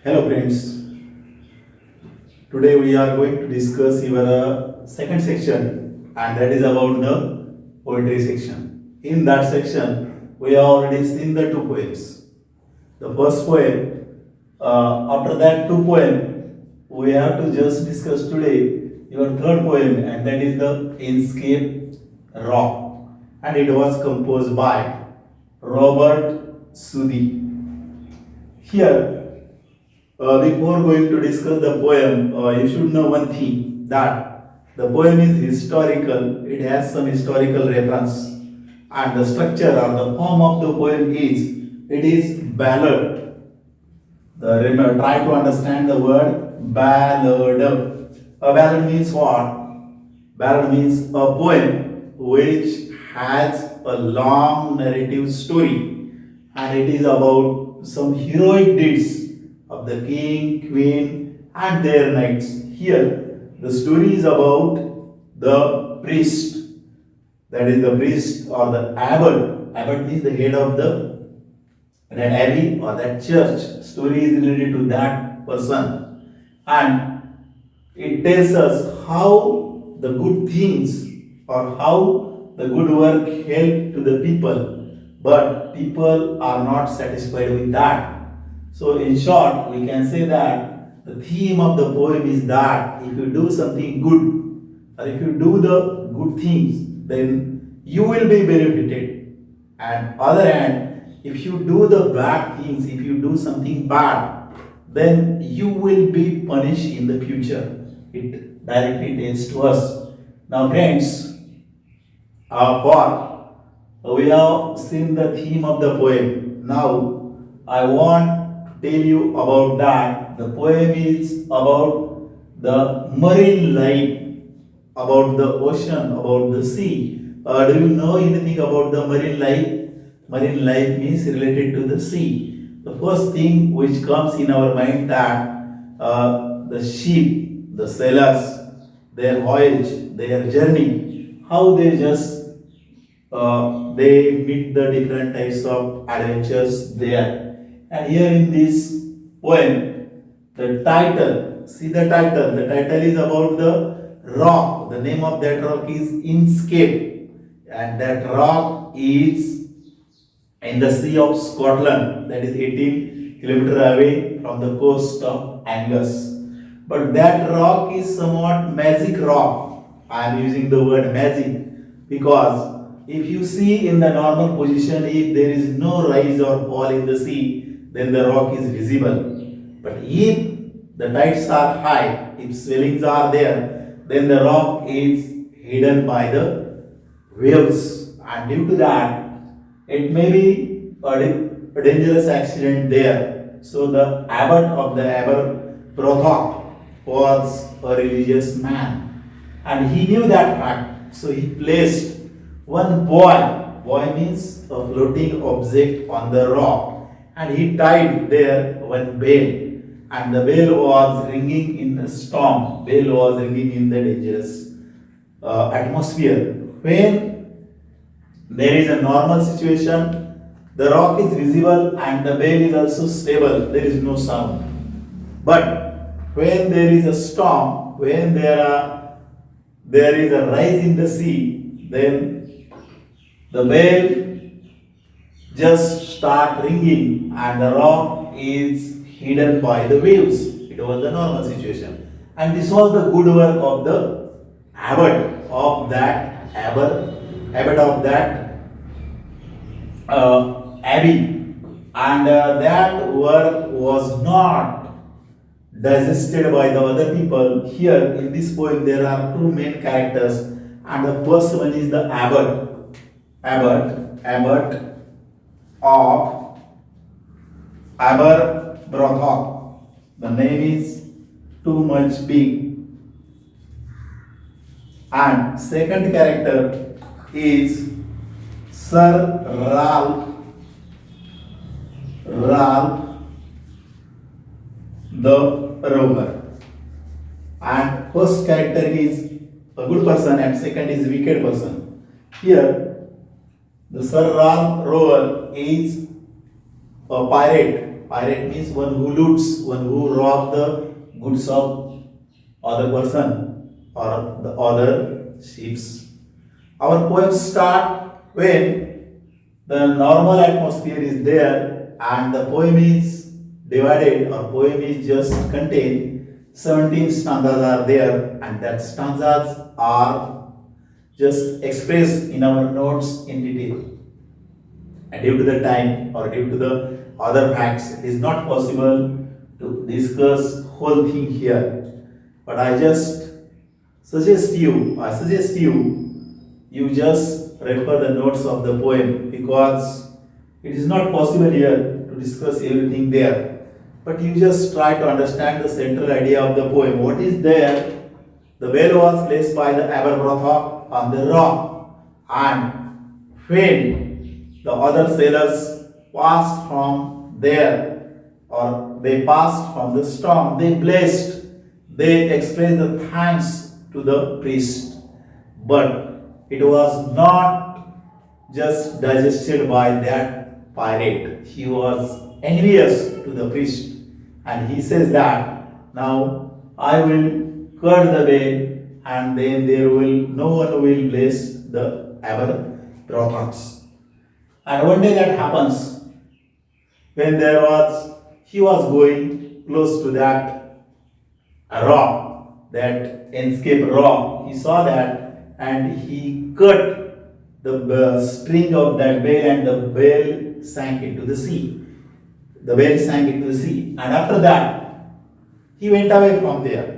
Hello friends, today we are going to discuss your second section and that is about the poetry section. In that section, we have already seen the two poems. The first poem, after that two poem, we have to just discuss today your third poem and that is the Inchcape Rock and it was composed by Robert Southey. Here before going to discuss the poem, you should know one thing that the poem is historical, it has some historical reference, and the structure or the form of the poem is ballad. Remember, try to understand the word ballad. A ballad means what? Ballad means a poem which has a long narrative story and it is about some heroic deeds of the king, queen, and their knights. Here, the story is about the priest, that is the priest or the abbot. Abbot means the head of that abbey or that church. Story is related to that person, and it tells us how the good things or how the good work help to the people, but people are not satisfied with that. So, in short, we can say that the theme of the poem is that if you do something good or if you do the good things, then you will be benefited. And other hand, if you do the bad things, if you do something bad, then you will be punished in the future. It directly tells to us. Now, friends, for we have seen the theme of the poem. Now, I want tell you about that. The poem is about the marine life, about the ocean, about the sea. Do you know anything about the marine life? Marine life means related to the sea. The first thing which comes in our mind that the ship, the sailors, their voyage, their journey, how they meet the different types of adventures there. And here in this poem, the title, see the title is about the rock. The name of that rock is Inchcape, and that rock is in the Sea of Scotland, that is 18 kilometers away from the coast of Angus. But that rock is somewhat magic rock. I am using the word magic because if you see in the normal position, if there is no rise or fall in the sea, then the rock is visible. But if the tides are high, if swellings are there, then the rock is hidden by the waves. And due to that, it may be a dangerous accident there. So the abbot of the Aberbrothock was a religious man. And he knew that fact. So he placed one buoy means a floating object on the rock, and he tied there one bell, and the bell was ringing in the storm, bell was ringing in the dangerous atmosphere. When there is a normal situation, the rock is visible and the bell is also stable, there is no sound. But when there is a storm, when there is a rise in the sea, then the bell just start ringing and the rock is hidden by the waves. It was the normal situation. And this was the good work of the abbot of that abbey. And that work was not digested by the other people. Here in this poem there are two main characters, and the first one is the abbot of Aberbrothock. The name is too much big. And second character is Sir Ralph the rover. And first character is a good person and second is wicked person. Here the Sir Ralph rover is a pirate Pirate means one who loots, one who robs the goods of other person or the other ships. Our poems start when the normal atmosphere is there and the poem is divided or poem is just contain 17 stanzas are there and that stanzas are just expressed in our notes in detail. And due to the time or due to the other facts, it is not possible to discuss whole thing here. But I suggest you just refer the notes of the poem because it is not possible here to discuss everything there. But you just try to understand the central idea of the poem. What is there? The bell was placed by the Aberbrothock on the rock, and when the other sailors passed from there, or they passed from the storm, they blessed, they expressed the thanks to the priest. But it was not just digested by that pirate. He was envious to the priest, and he says that now I will cut the veil, and then no one will bless the Aberbrothocs. And one day that happens when he was going close to that rock, that Inchcape rock. He saw that and he cut the string of that bell and the bell sank into the sea. The bell sank into the sea, and after that he went away from there.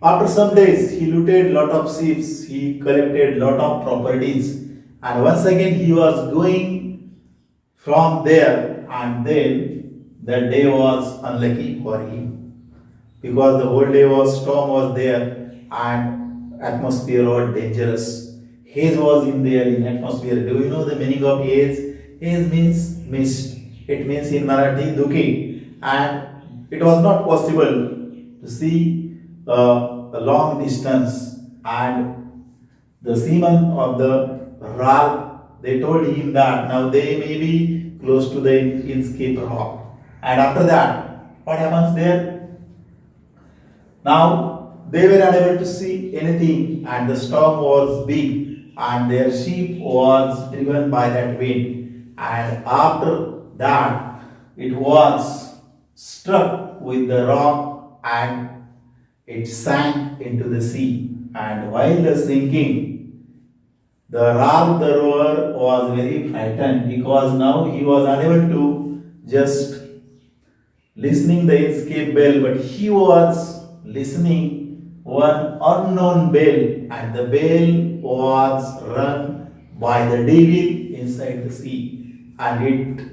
After some days, he looted lot of ships, he collected lot of properties, and once again he was going from there, and then that day was unlucky for him because the whole day storm was there and atmosphere was dangerous. Haze was in there in atmosphere. Do you know the meaning of haze? Haze means mist. It means in Marathi duki, and it was not possible to see a long distance, and the seamen of the Ral, they told him that now they may be close to the Inchcape rock. And after that, what happens there? Now they were unable to see anything, and the storm was big, and their ship was driven by that wind. And after that, it was struck with the rock and it sank into the sea. And while the sinking, the rower was very frightened because now he was unable to just listening the escape bell, but he was listening one unknown bell, and the bell was rung by the devil inside the sea. And it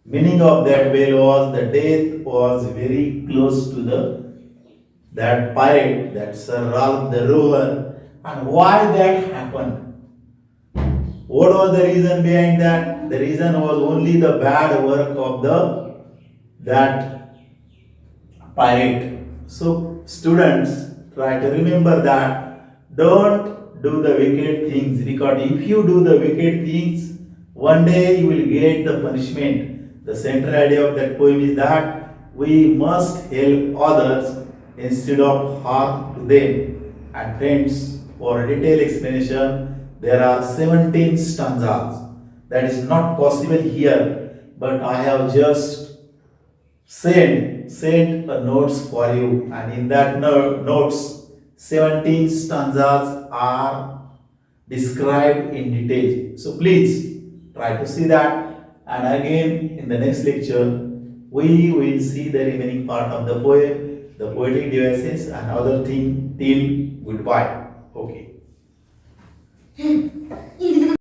meaning of that bell was the death was very close to that pirate, that Sir Ralph the rower. And why that happened? What was the reason behind that? The reason was only the bad work of that pirate. So students, try to remember that don't do the wicked things, because if you do the wicked things, one day you will get the punishment. The central idea of that poem is that we must help others instead of harm to them. And friends, for a detailed explanation, there are 17 stanzas. That is not possible here, but I have just sent a notes for you, and in that notes 17 stanzas are described in detail. So please try to see that, and again in the next lecture we will see the remaining part of the poem, the poetic devices and other thing. Till goodbye.